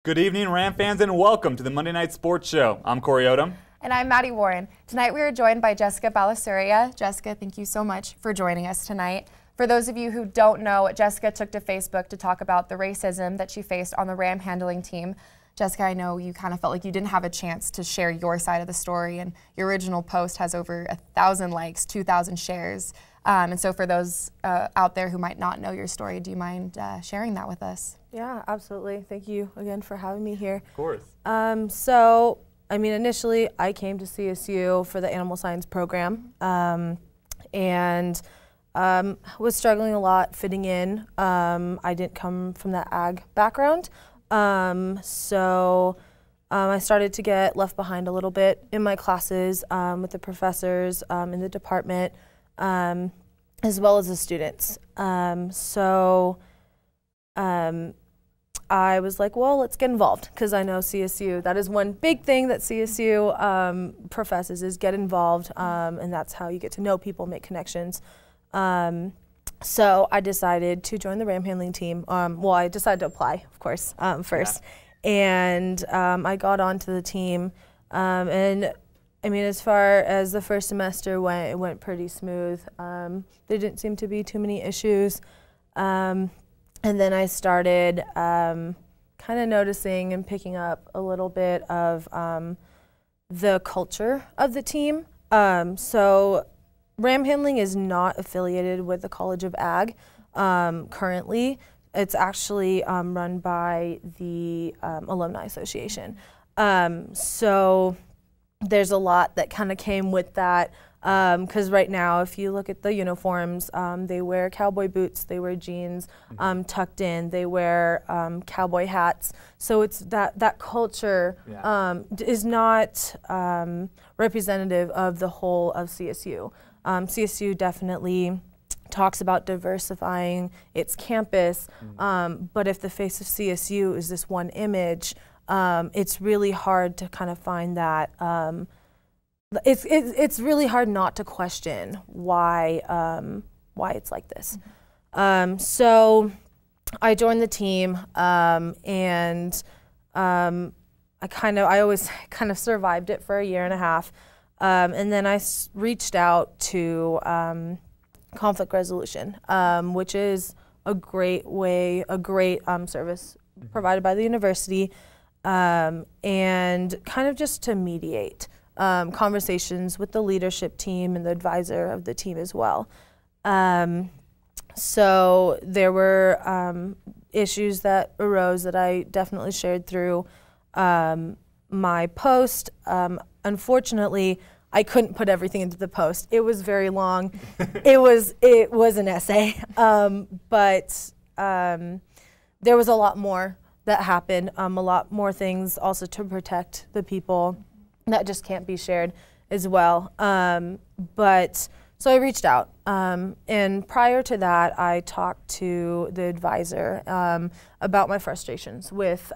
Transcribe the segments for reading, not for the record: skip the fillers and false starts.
Good evening, Ram fans, and welcome to the Monday Night Sports Show. I'm Cory Odom. And I'm Maddie Warren. Tonight we are joined by Jessica Balasuriya. Jessica, thank you so much for joining us tonight. For those of you who don't know, Jessica took to Facebook to talk about the racism that she faced on the Ram handling team. Jessica, I know you kind of felt like you didn't have a chance to share your side of the story, and your original post has over 1,000 likes, 2,000 shares. And so for those out there who might not know your story, do you mind sharing that with us? Yeah, absolutely. Thank you again for having me here. Of course. So, I mean, initially I came to CSU for the animal science program and was struggling a lot fitting in. I didn't come from that ag background. So I started to get left behind a little bit in my classes with the professors in the department, as well as the students. I was like, well, let's get involved, because I know CSU, that is one big thing that CSU professes, is get involved, and that's how you get to know people, make connections. So I decided to join the Ram handling team. Well, I decided to apply, of course, first. Yeah. And I got onto the team, and I mean, as far as the first semester went, it went pretty smooth. There didn't seem to be too many issues. And then I started kind of noticing and picking up a little bit of the culture of the team. So Ram handling is not affiliated with the College of Ag currently. It's actually run by the Alumni Association. So there's a lot that kind of came with that, because right now, if you look at the uniforms, they wear cowboy boots, they wear jeans tucked in, they wear cowboy hats. So it's that culture is not representative of the whole of CSU. CSU definitely talks about diversifying its campus, but if the face of CSU is this one image, it's really hard to kind of find that. It's really hard not to question why it's like this. So I joined the team, and I always kind of survived it for a year and a half, and then I reached out to conflict resolution, which is a great service provided by the university. And kind of just to mediate conversations with the leadership team and the advisor of the team as well. So there were issues that arose that I definitely shared through my post. Unfortunately, I couldn't put everything into the post. It was very long. It was an essay, but there was a lot more that happened, a lot more things also to protect the people that just can't be shared as well. So I reached out, and prior to that, I talked to the advisor about my frustrations with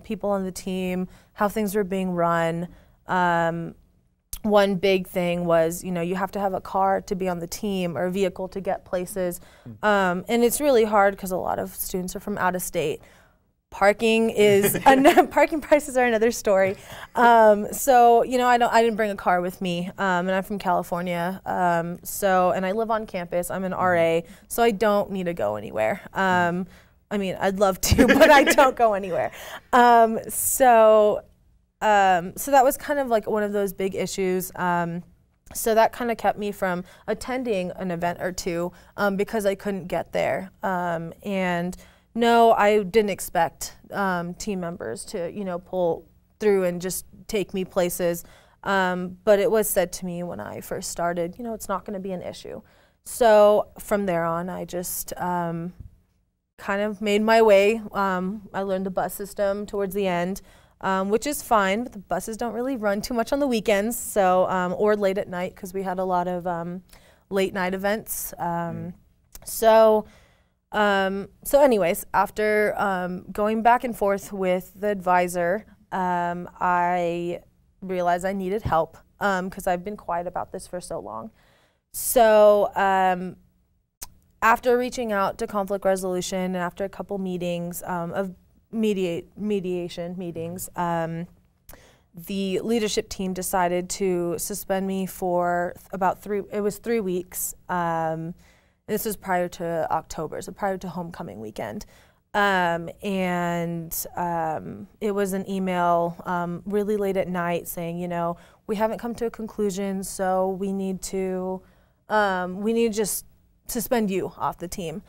people on the team, how things were being run. One big thing was, you have to have a car to be on the team or a vehicle to get places, and it's really hard because a lot of students are from out of state. Parking is parking prices are another story. So I didn't bring a car with me, and I'm from California. And I live on campus. I'm an RA, so I don't need to go anywhere. I mean, I'd love to, but I don't go anywhere. So that was kind of like one of those big issues. So that kind of kept me from attending an event or two because I couldn't get there. And no, I didn't expect team members to, pull through and just take me places. But it was said to me when I first started, it's not going to be an issue. So from there on, I just kind of made my way. I learned the bus system towards the end, which is fine, but the buses don't really run too much on the weekends, so or late at night, because we had a lot of late night events. So anyways, after going back and forth with the advisor, I realized I needed help because I've been quiet about this for so long. So after reaching out to conflict resolution and after a couple meetings of mediation meetings, the leadership team decided to suspend me for about 3 weeks. This was prior to October, so prior to homecoming weekend. And it was an email really late at night saying, you know, we haven't come to a conclusion, so we need to just suspend you off the team.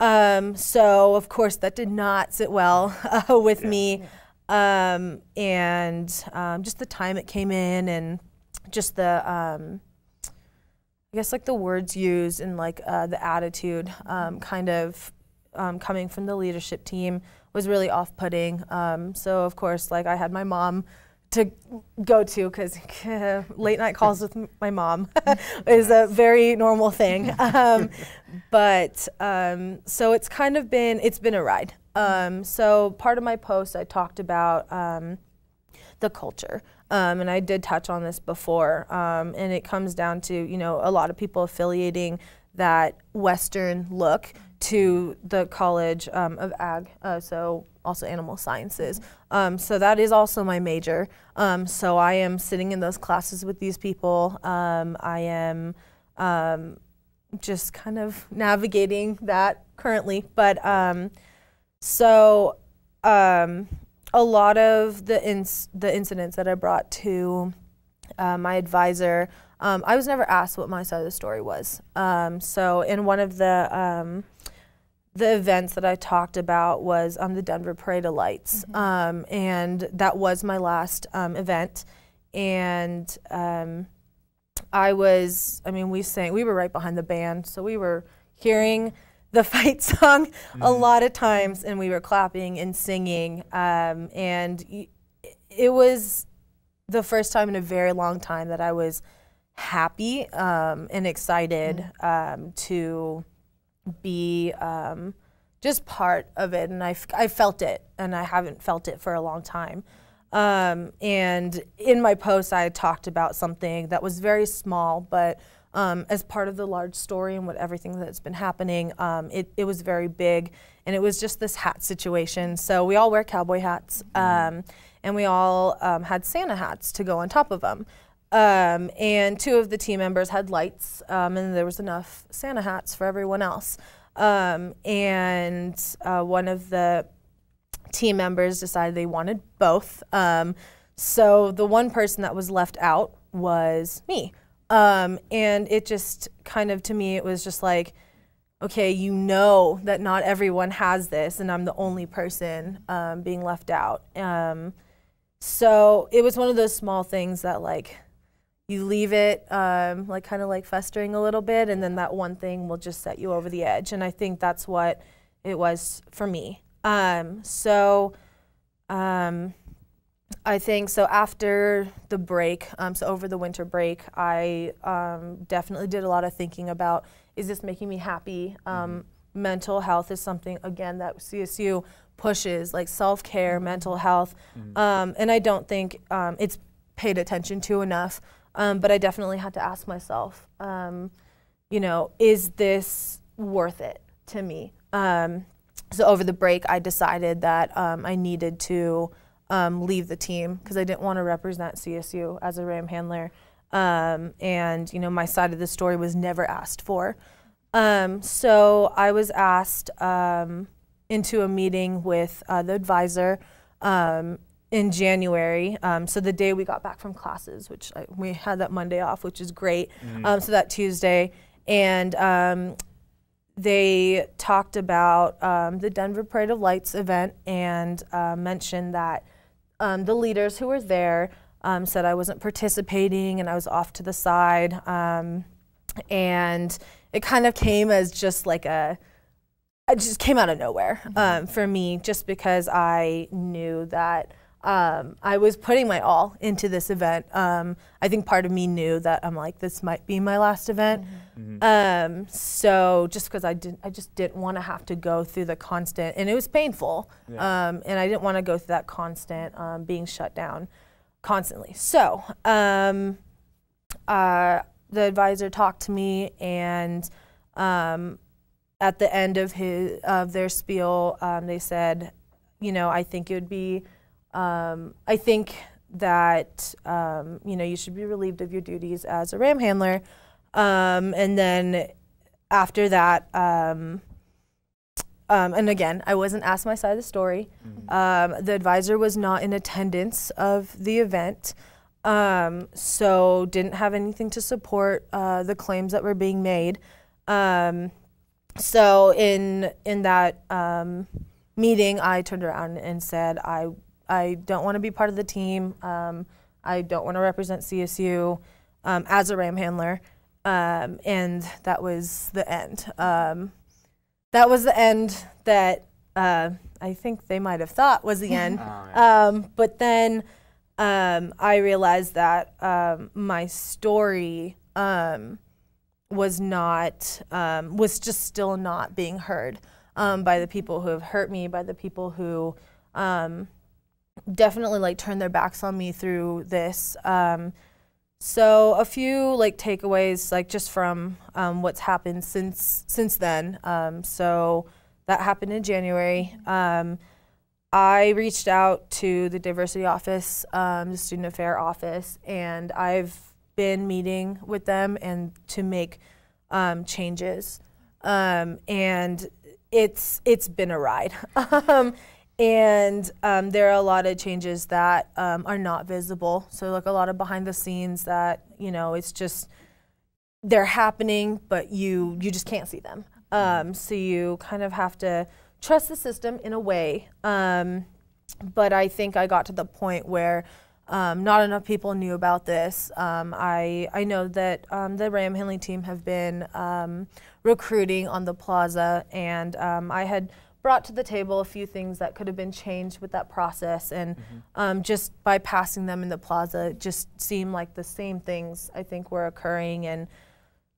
So of course that did not sit well with me. And just the time it came in, and just the, I guess like the words used and like the attitude kind of coming from the leadership team was really off-putting. So of course, like I had my mom to go to, because late night calls with my mom is a very normal thing. So it's kind of been a ride. So part of my post, I talked about the culture, and I did touch on this before, and it comes down to, you know, a lot of people affiliating that Western look to the College of Ag, so also animal sciences. So that is also my major. So I am sitting in those classes with these people. I am just kind of navigating that currently, but a lot of the incidents that I brought to my advisor, I was never asked what my side of the story was. So in one of the events that I talked about was the Denver Parade of Lights, and that was my last event. And we were right behind the band, so we were hearing the fight song a lot of times, and we were clapping and singing, and it was the first time in a very long time that I was happy and excited to be just part of it, and I felt it, and I haven't felt it for a long time. And in my post, I had talked about something that was very small, but as part of the large story and everything that's been happening, it was very big, and it was just this hat situation. So we all wear cowboy hats, and we all had Santa hats to go on top of them. And 2 of the team members had lights, and there was enough Santa hats for everyone else. And one of the team members decided they wanted both. So the one person that was left out was me. And it just kind of, to me, it was just like, okay, you know that not everyone has this, and I'm the only person being left out. So it was one of those small things that, like, you leave it like kind of like festering a little bit, and then that one thing will just set you over the edge. And I think that's what it was for me. I think so after the break, so over the winter break, I definitely did a lot of thinking about, is this making me happy? Mental health is something, again, that CSU pushes, like self-care, mental health, and I don't think it's paid attention to enough, but I definitely had to ask myself, you know, is this worth it to me? So over the break, I decided that I needed to leave the team, because I didn't want to represent CSU as a Ram handler, and you know, my side of the story was never asked for. So I was asked into a meeting with the advisor in January, so the day we got back from classes, which we had that Monday off, which is great, so that Tuesday, and they talked about the Denver Parade of Lights event, and mentioned that the leaders who were there said I wasn't participating and I was off to the side, and it kind of came as just like it just came out of nowhere for me, just because I knew that I was putting my all into this event. I think part of me knew that I'm like, this might be my last event. So just because I just didn't want to have to go through the constant, and it was painful, and I didn't want to go through that constant being shut down constantly. So the advisor talked to me, and at the end of their spiel, they said, you know, I think it would be, I think that, you know, you should be relieved of your duties as a Ram handler. And then after that, and again, I wasn't asked my side of the story. The advisor was not in attendance of the event, so didn't have anything to support the claims that were being made. So in that meeting, I turned around and said, I don't want to be part of the team. I don't want to represent CSU as a Ram handler. And that was the end. That was the end that I think they might have thought was the end. But then I realized that my story was just still not being heard by the people who have hurt me, by the people who definitely like turned their backs on me through this. So a few like takeaways, like just from what's happened since then. So that happened in January. I reached out to the diversity office, the student affair office, and I've been meeting with them and to make changes. And it's been a ride. And there are a lot of changes that are not visible. So like a lot of behind the scenes that, you know, it's just, they're happening, but you just can't see them. So you kind of have to trust the system in a way. But I think I got to the point where not enough people knew about this. I know that the Ram handling team have been recruiting on the plaza, and I had brought to the table a few things that could have been changed with that process, and just by passing them in the plaza, it just seemed like the same things I think were occurring. And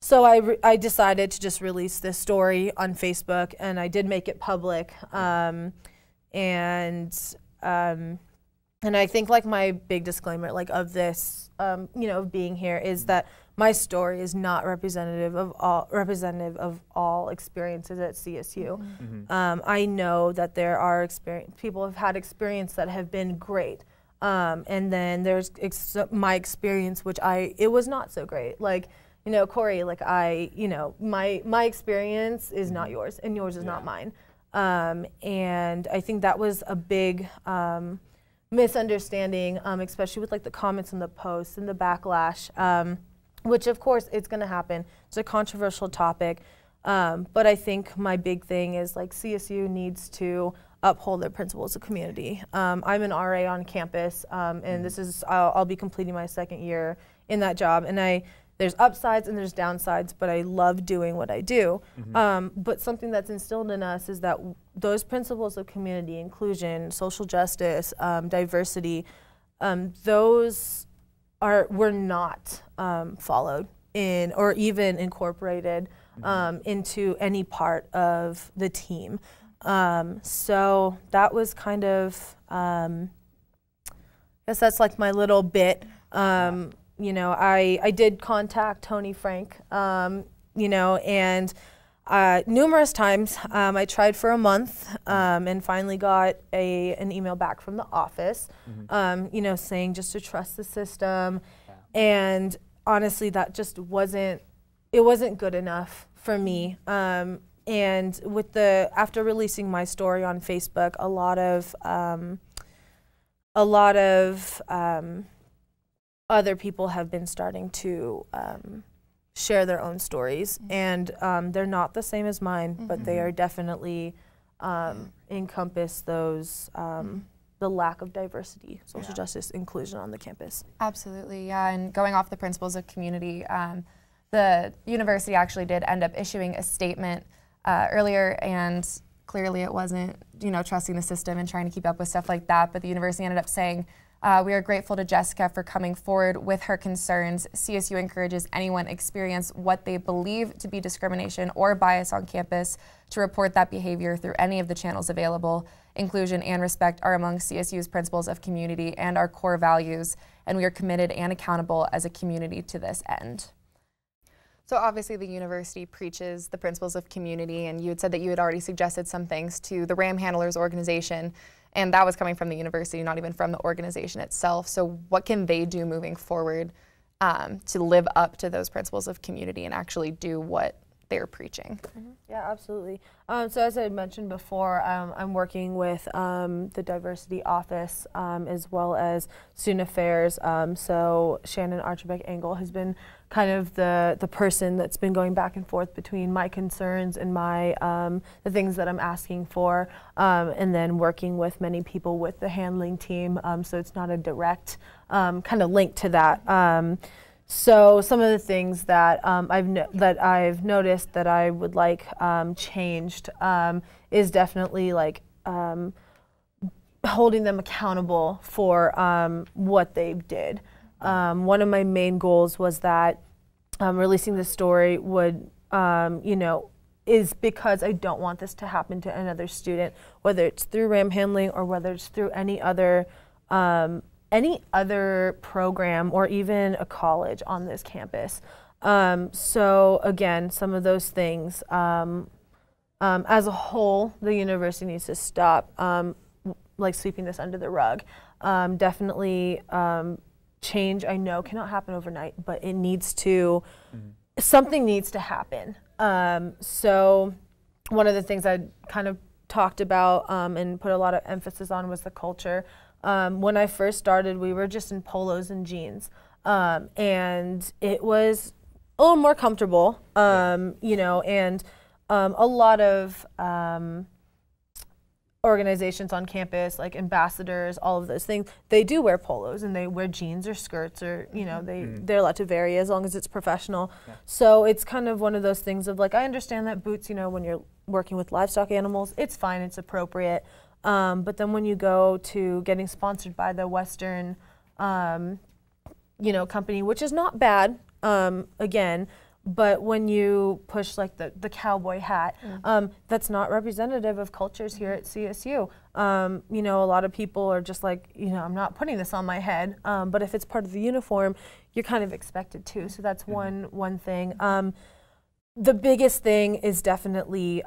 so I decided to just release this story on Facebook, and I did make it public. And I think like my big disclaimer like of this, you know, of being here is that my story is not representative of all experiences at CSU. I know that there are people have had experience that have been great, and then there's my experience, which it was not so great. Like, you know, Cory, like you know, my experience is not yours, and yours is not mine. And I think that was a big misunderstanding, especially with like the comments in the posts and the backlash. Which of course it's going to happen. It's a controversial topic, but I think my big thing is like CSU needs to uphold their principles of community. I'm an RA on campus, and this is I'll be completing my second year in that job, and there's upsides and there's downsides, but I love doing what I do. But something that's instilled in us is that those principles of community, inclusion, social justice, diversity, those were not followed in or even incorporated into any part of the team. So that was kind of, I guess that's like my little bit. You know, I did contact Tony Frank, you know, and numerous times. I tried for a month and finally got an email back from the office, you know, saying just to trust the system. And honestly, that just wasn't good enough for me. And with after releasing my story on Facebook, a lot of other people have been starting to share their own stories, and they're not the same as mine, but they are definitely encompass those the lack of diversity, social justice, inclusion on the campus. Absolutely, yeah. And going off the principles of community, the university actually did end up issuing a statement earlier, and clearly it wasn't, you know, trusting the system and trying to keep up with stuff like that. But the university ended up saying, we are grateful to Jessica for coming forward with her concerns. CSU encourages anyone experience what they believe to be discrimination or bias on campus to report that behavior through any of the channels available. Inclusion and respect are among CSU's principles of community and our core values, and we are committed and accountable as a community to this end. So obviously the university preaches the principles of community, and you had said that you had already suggested some things to the Ram Handlers organization. And that was coming from the university, not even from the organization itself. So what can they do moving forward to live up to those principles of community and actually do what they're preaching? Yeah, absolutely. So as I mentioned before, I'm working with the diversity office as well as student affairs. So Shannon Archibald Engel has been kind of the person that's been going back and forth between my concerns and my the things that I'm asking for, and then working with many people with the handling team. So it's not a direct kind of link to that. So some of the things that I've noticed that I would like changed is definitely like holding them accountable for what they did. One of my main goals was that releasing the story would, is because I don't want this to happen to another student, whether it's through RAM handling or whether it's through any other program or even a college on this campus. So again, some of those things, as a whole, the university needs to stop like sweeping this under the rug. Definitely change, I know, cannot happen overnight, but it needs to, something needs to happen. So one of the things I kind of talked about and put a lot of emphasis on was the culture. When I first started, we were just in polos and jeans, and it was a little more comfortable, and a lot of organizations on campus, like ambassadors, all of those things, they do wear polos and they wear jeans or skirts, or they're allowed to vary as long as it's professional. Yeah. So it's kind of one of those things of like, I understand that boots, when you're working with livestock animals, it's fine, it's appropriate. But then when you go to getting sponsored by the Western, company, which is not bad, again, but when you push like the cowboy hat, that's not representative of cultures here at CSU. A lot of people are just like, I'm not putting this on my head, but if it's part of the uniform, you're kind of expected to. So that's one thing. The biggest thing is definitely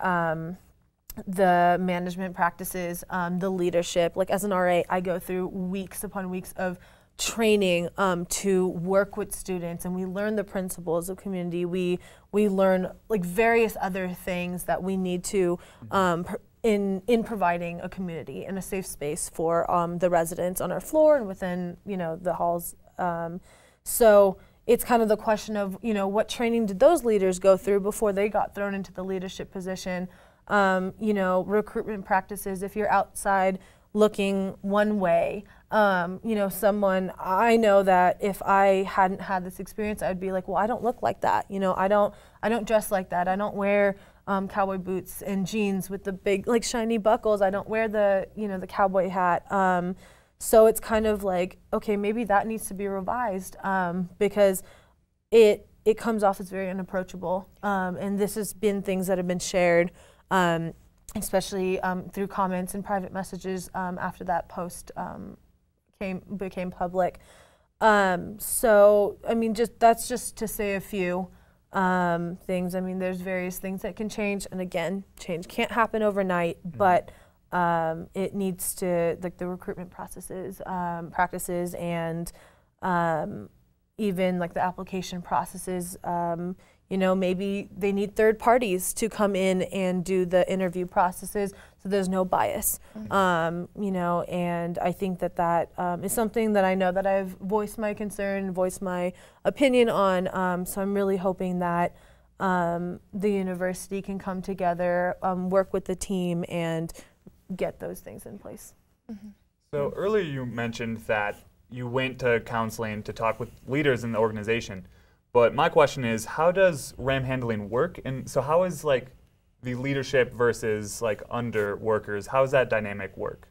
the management practices, the leadership. Like as an RA, I go through weeks upon weeks of training to work with students, and we learn the principles of community. We learn like various other things that we need to in providing a community and a safe space for the residents on our floor and within the halls. So it's kind of the question of what training did those leaders go through before they got thrown into the leadership position. Recruitment practices, if you're outside looking one way, someone, I know that if I hadn't had this experience, I'd be like, well, I don't look like that. I don't dress like that. I don't wear cowboy boots and jeans with the big like shiny buckles. I don't wear the cowboy hat. So it's kind of like, okay, maybe that needs to be revised because it comes off as very unapproachable. And this has been things that have been shared, especially through comments and private messages after that post became public. So I mean, that's just to say a few things. I mean, there's various things that can change, and again, change can't happen overnight, but it needs to, like the recruitment practices, and even like the application processes. Maybe they need third parties to come in and do the interview processes so there's no bias. And I think that is something that I know that I've voiced my concern, voiced my opinion on. So I'm really hoping that the university can come together, work with the team, and get those things in place. So earlier you mentioned that you went to counseling to talk with leaders in the organization. But my question is, how does RAM handling work? And so how is like the leadership versus like under workers, how does that dynamic work?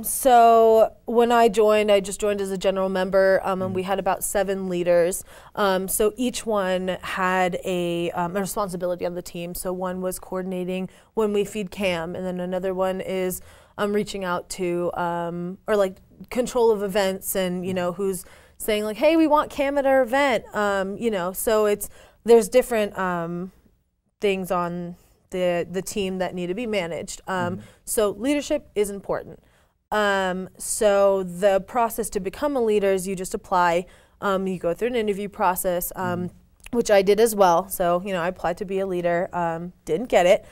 So when I just joined as a general member, and we had about 7 leaders. So each one had a responsibility on the team. So one was coordinating when we feed Cam, and then another one is reaching out to, or like control of events, and who's saying like, hey, we want Cam at our event, so there's different things on the team that need to be managed. So leadership is important. So the process to become a leader is you just apply. You go through an interview process, which I did as well. So, you know, I applied to be a leader, didn't get it,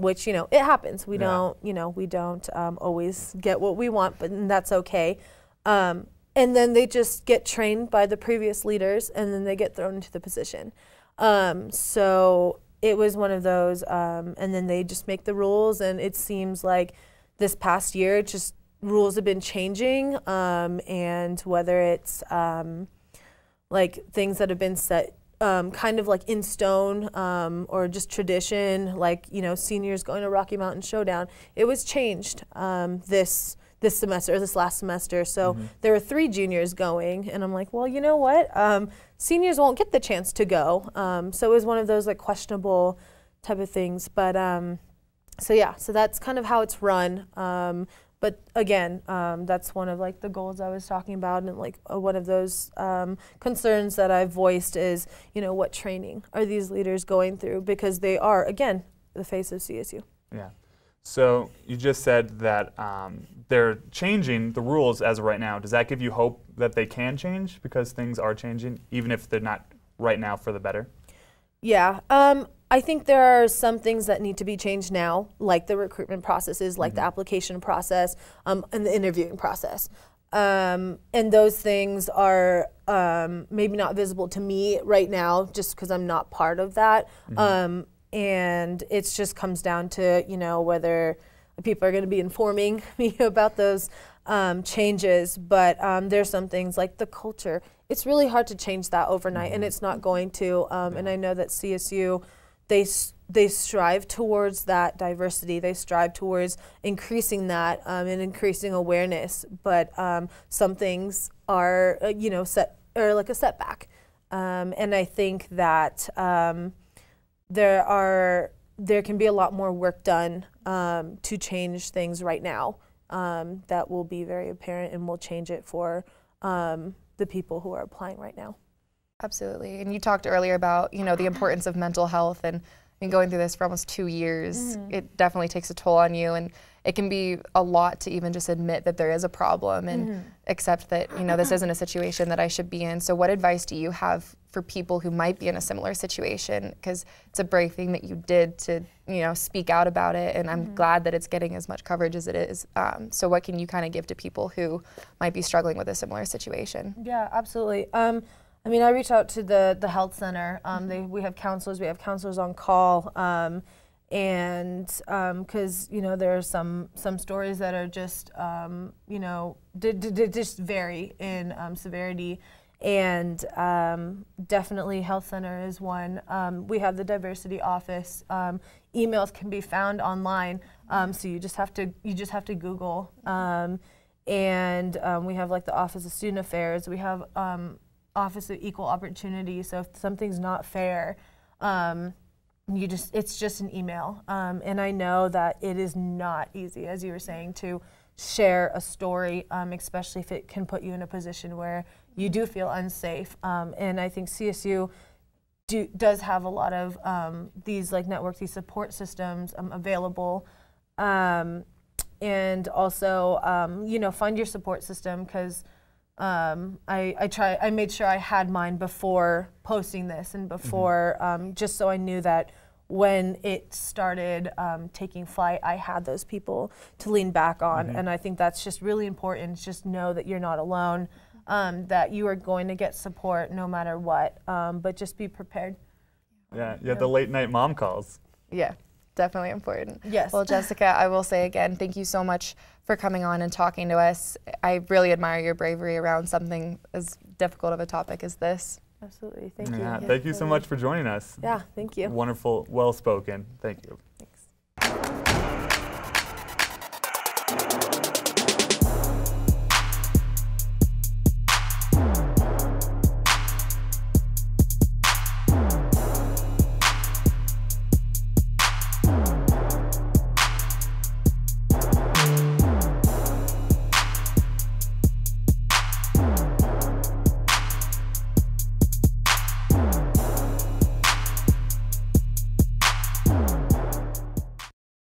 which, you know, it happens. We don't, you know, we don't always get what we want, but that's okay. And then they just get trained by the previous leaders, and then they get thrown into the position. So it was one of those, and then they just make the rules, and it seems like this past year, just rules have been changing, and whether it's like things that have been set kind of like in stone, or just tradition, like, you know, seniors going to Rocky Mountain Showdown, it was changed this semester, or this last semester. So there were 3 juniors going, and I'm like, well, you know what? Seniors won't get the chance to go. So it was one of those like questionable type of things. But so yeah, so that's kind of how it's run. But again, that's one of like the goals I was talking about, and like one of those concerns that I've voiced is, you know, what training are these leaders going through, because they are, again, the face of CSU. Yeah. So you just said that they're changing the rules as of right now. Does that give you hope that they can change, because things are changing, even if they're not right now for the better? Yeah. I think there are some things that need to be changed now, like the recruitment processes, like the application process, and the interviewing process. And those things are maybe not visible to me right now, just because I'm not part of that. And it just comes down to, you know, whether people are going to be informing me about those changes. But there's some things like the culture. It's really hard to change that overnight, and it's not going to. And I know that CSU, they strive towards that diversity. They strive towards increasing that and increasing awareness. But some things are, you know, like a setback. And I think that there can be a lot more work done to change things right now that will be very apparent, and will change it for the people who are applying right now. Absolutely. And you talked earlier about, you know, the importance of mental health, and going through this for almost 2 years, it definitely takes a toll on you, and it can be a lot to even just admit that there is a problem and accept that, you know, this isn't a situation that I should be in. So what advice do you have for people who might be in a similar situation? Because it's a brave thing that you did to, you know, speak out about it, and I'm glad that it's getting as much coverage as it is. So what can you kind of give to people who might be struggling with a similar situation? Yeah, absolutely. I mean, I reach out to the health center. We have counselors. We have counselors on call, and because, you know, there are some stories that are just, you know, just vary in severity, and definitely health center is one. We have the diversity office. Emails can be found online, so you just have to Google. And we have like the Office of Student Affairs. We have Office of Equal Opportunity. So if something's not fair, it's just an email. And I know that it is not easy, as you were saying, to share a story, especially if it can put you in a position where you do feel unsafe. And I think CSU does have a lot of these like networks, these support systems available. And also, you know, find your support system, because I made sure I had mine before posting this, and before, just so I knew that when it started taking flight, I had those people to lean back on. And I think that's just really important. Just know that you're not alone, that you are going to get support no matter what, but just be prepared. Yeah, you have the late night mom calls. Yeah. Definitely important. Yes. Well, Jessica, I will say again, thank you so much for coming on and talking to us. I really admire your bravery around something as difficult of a topic as this. Absolutely. Thank you. Yeah, thank you so much for joining us. Yeah, thank you. Wonderful, well spoken. Thank you.